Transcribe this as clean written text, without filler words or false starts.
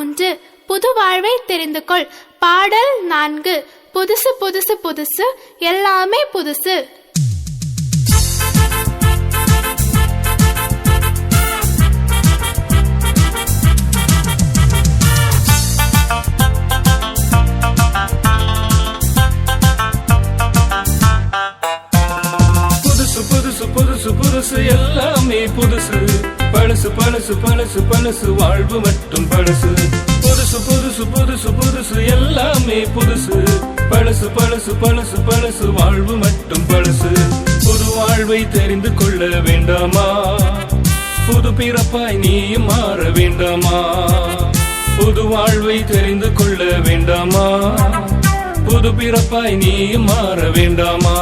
3 புது வாழ்வை தெரிந்து கொள். பாடல் 4 புதுசு புதுசு புதுசு எல்லாமே புதுசு. புதுசு புதுசு புதுசு எல்லாமே புதுசு. பழசு பழசு பழசு பழசு வாழ்வு மட்டும் பழசு. புதுசு புதுசு புதுசு புதுசு எல்லாமே புதுசு. பழசு பழசு பழசு பழசு வாழ்வு மட்டும் பழசு. புது வாழ்வை தெரிந்து கொள்ள வேண்டாமா? புது பிறப்பாய் நீயும் மாற வேண்டாமா? புது வாழ்வை தெரிந்து கொள்ள வேண்டாமா? புது பிறப்பாய் நீயும் மாற வேண்டாமா?